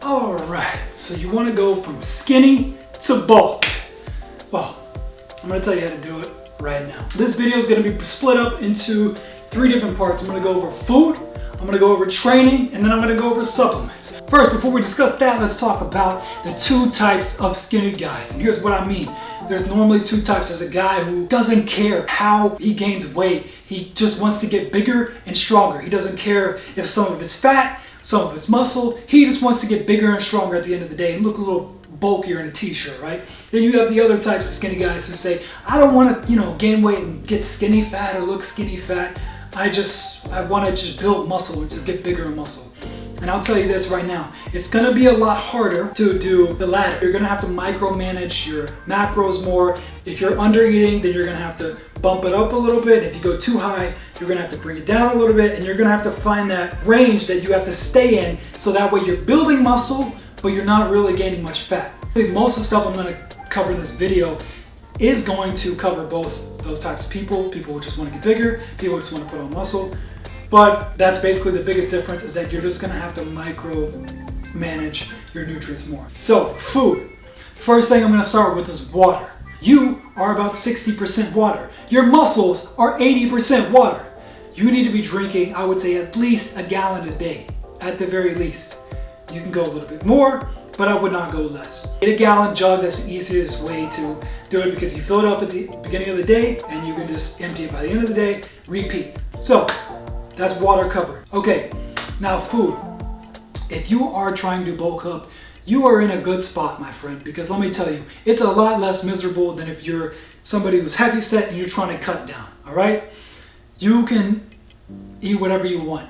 Alright, so you want to go from skinny to bulked. Well, I'm going to tell you how to do it right now. This video is going to be split up into 3 different parts. I'm going to go over food, I'm going to go over training, and then I'm going to go over supplements. First, before we discuss that, let's talk about the 2 types of skinny guys. And here's what I mean. There's normally 2 types. There's a guy who doesn't care how he gains weight. He just wants to get bigger and stronger. He doesn't care if some of it's fat, some of it's muscle. He just wants to get bigger and stronger at the end of the day and look a little bulkier in a t-shirt, right? Then you have the other types of skinny guys who say, I don't want to, gain weight and get skinny fat or look skinny fat. I want to just build muscle and just get bigger in muscle. And I'll tell you this right now, it's going to be a lot harder to do the latter. You're going to have to micromanage your macros more. If you're under eating, then you're going to have to bump it up a little bit. If you go too high, you're going to have to bring it down a little bit, and you're going to have to find that range that you have to stay in, so that way you're building muscle, but you're not really gaining much fat. Most of the stuff I'm going to cover in this video is going to cover both those types of people who just want to get bigger, people who just want to put on muscle. But that's basically the biggest difference, is that you're just going to have to micro manage your nutrients more. So, food. First thing I'm going to start with is water. You are about 60% water. Your muscles are 80% water. You need to be drinking, I would say, at least a gallon a day, at the very least. You can go a little bit more, but I would not go less. Get a gallon jug. That's the easiest way to do it, because you fill it up at the beginning of the day and you can just empty it by the end of the day, repeat. So, that's water covered. Okay, now food. If you are trying to bulk up, you are in a good spot, my friend, because let me tell you, it's a lot less miserable than if you're somebody who's heavy set and you're trying to cut down, all right? You can eat whatever you want,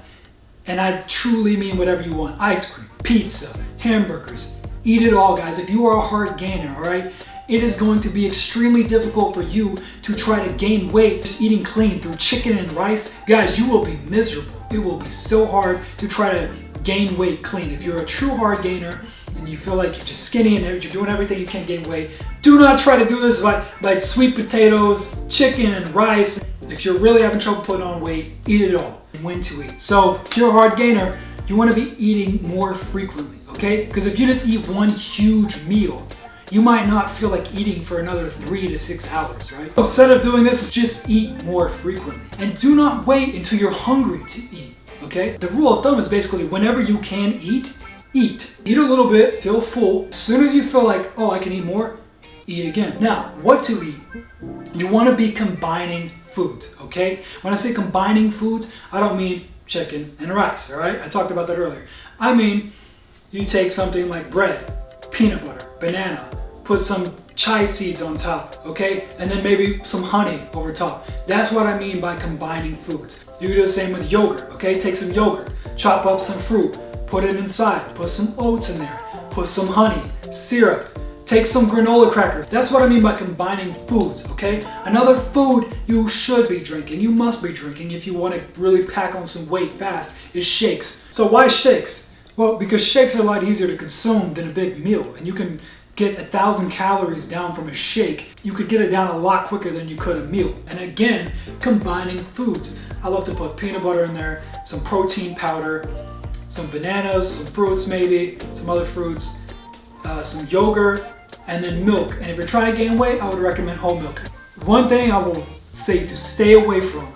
and I truly mean whatever you want. Ice cream, pizza, hamburgers, eat it all, guys. If you are a hard gainer, all right, it is going to be extremely difficult for you to try to gain weight just eating clean through chicken and rice. Guys, you will be miserable. It will be so hard to try to gain weight clean. If you're a true hard gainer and you feel like you're just skinny and you're doing everything you can't gain weight, do not try to do this like sweet potatoes, chicken, and rice. If you're really having trouble putting on weight, eat it all and when to eat. So if you're a hard gainer, you want to be eating more frequently, okay? Because if you just eat one huge meal, you might not feel like eating for another 3 to 6 hours, right? Instead of doing this, just eat more frequently. And do not wait until you're hungry to eat, okay? The rule of thumb is basically whenever you can eat, eat. Eat a little bit, feel full. As soon as you feel like, oh, I can eat more, eat again. Now, what to eat? You want to be combining foods, okay? When I say combining foods, I don't mean chicken and rice, all right? I talked about that earlier. I mean, you take something like bread, peanut butter, banana, put some chia seeds on top, okay? And then maybe some honey over top. That's what I mean by combining foods. You do the same with yogurt, okay? Take some yogurt, chop up some fruit, put it inside, put some oats in there, put some honey, syrup, take some granola crackers. That's what I mean by combining foods, okay? Another food you should be drinking, you must be drinking if you want to really pack on some weight fast, is shakes. So why shakes? Well, because shakes are a lot easier to consume than a big meal, and you can get 1,000 calories down from a shake. You could get it down a lot quicker than you could a meal. And again, combining foods. I love to put peanut butter in there, some protein powder, some bananas, some fruits maybe, some other fruits, some yogurt, and then milk. And if you're trying to gain weight, I would recommend whole milk. One thing I will say to stay away from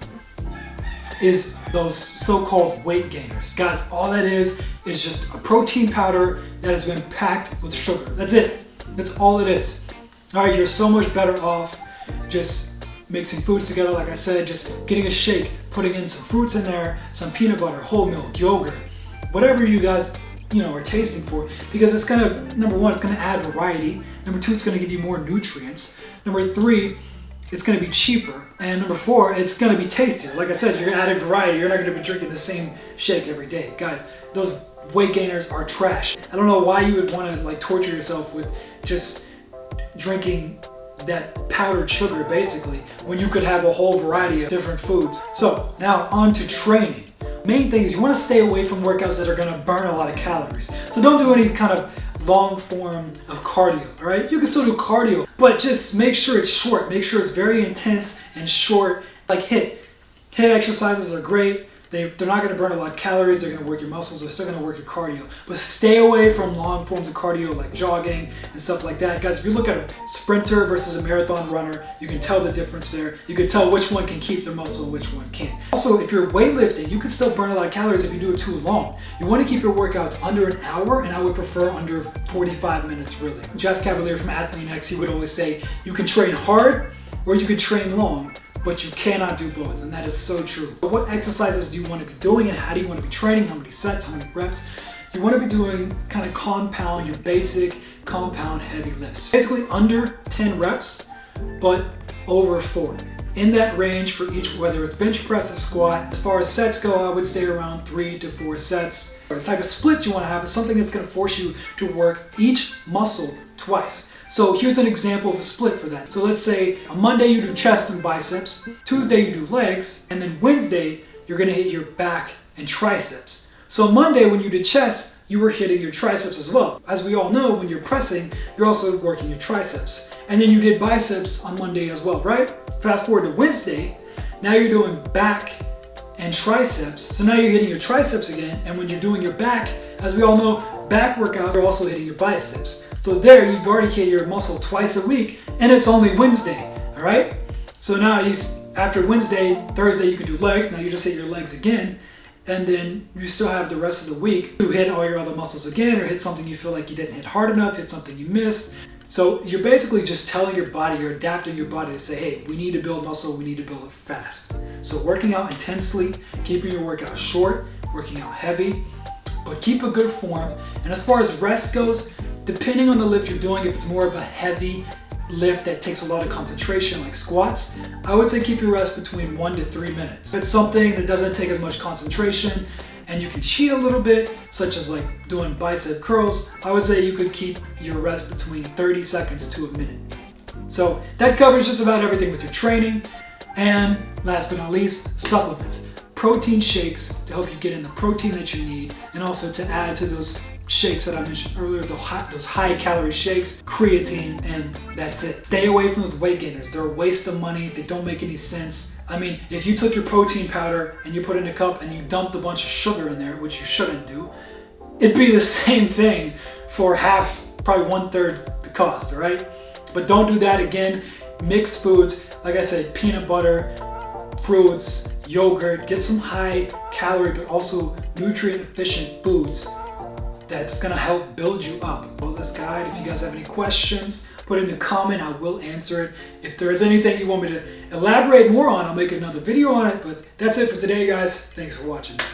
is those so-called weight gainers. Guys, all that is just a protein powder that has been packed with sugar. That's it. That's all it is. All right, you're so much better off just mixing foods together. Like I said, just getting a shake, putting in some fruits in there, some peanut butter, whole milk, yogurt, whatever you guys are tasting for, because it's gonna, number 1, it's gonna add variety. Number 2, it's gonna give you more nutrients. Number 3, it's gonna be cheaper. And number 4, it's gonna be tastier. Like I said, you're adding variety. You're not gonna be drinking the same shake every day. Guys, those weight gainers are trash. I don't know why you would want to torture yourself with just drinking that powdered sugar basically, when you could have a whole variety of different foods. So now on to training. Main thing is you want to stay away from workouts that are going to burn a lot of calories. So don't do any kind of long form of cardio, all right? You can still do cardio, but just make sure it's short. Make sure it's very intense and short. Like HIIT exercises are great. they're not going to burn a lot of calories. They're going to work your muscles. They're still going to work your cardio. But stay away from long forms of cardio like jogging and stuff like that. Guys, if you look at a sprinter versus a marathon runner, you can tell the difference there. You can tell which one can keep their muscle and which one can't. Also, if you're weightlifting, you can still burn a lot of calories if you do it too long. You want to keep your workouts under an hour, and I would prefer under 45 minutes really. Jeff Cavaliere from Athlete X, he would always say, you can train hard or you can train long, but you cannot do both, and that is so true. So what exercises do you want to be doing, and how do you want to be training? How many sets, how many reps? You want to be doing kind of compound, your basic compound heavy lifts. Basically under 10 reps, but over 4. In that range for each, whether it's bench press or squat. As far as sets go, I would stay around 3 to 4 sets. The type of split you want to have is something that's going to force you to work each muscle twice. So here's an example of a split for that. So let's say on Monday you do chest and biceps, Tuesday you do legs, and then Wednesday you're gonna hit your back and triceps. So Monday when you did chest, you were hitting your triceps as well. As we all know, when you're pressing, you're also working your triceps. And then you did biceps on Monday as well, right? Fast forward to Wednesday, now you're doing back and triceps. So now you're hitting your triceps again, and when you're doing your back, as we all know, back workouts are also hitting your biceps. So there, you've already hit your muscle twice a week, and it's only Wednesday, all right? So now after Wednesday, Thursday, you can do legs. Now you just hit your legs again, and then you still have the rest of the week to hit all your other muscles again, or hit something you feel like you didn't hit hard enough, hit something you missed. So you're basically just telling your body, you're adapting your body to say, hey, we need to build muscle, we need to build it fast. So working out intensely, keeping your workout short, working out heavy, but keep a good form. And as far as rest goes, depending on the lift you're doing, if it's more of a heavy lift that takes a lot of concentration like squats, I would say keep your rest between 1 to 3 minutes. If it's something that doesn't take as much concentration and you can cheat a little bit, such as like doing bicep curls, I would say you could keep your rest between 30 seconds to a minute. So that covers just about everything with your training. And last but not least, supplements. Protein shakes to help you get in the protein that you need, and also to add to those shakes that I mentioned earlier, those high calorie shakes, creatine, and that's it. Stay away from those weight gainers. They're a waste of money. They don't make any sense. I mean, if you took your protein powder and you put it in a cup and you dumped a bunch of sugar in there, which you shouldn't do, it'd be the same thing for half, probably 1/3 the cost, all right? But don't do that. Again, mixed foods, like I said, peanut butter, fruits, yogurt, get some high calorie but also nutrient efficient foods that's gonna help build you up. Well, this guide, if you guys have any questions, put in the comment, I will answer it. If there is anything you want me to elaborate more on, I'll make another video on it, but that's it for today, guys. Thanks for watching.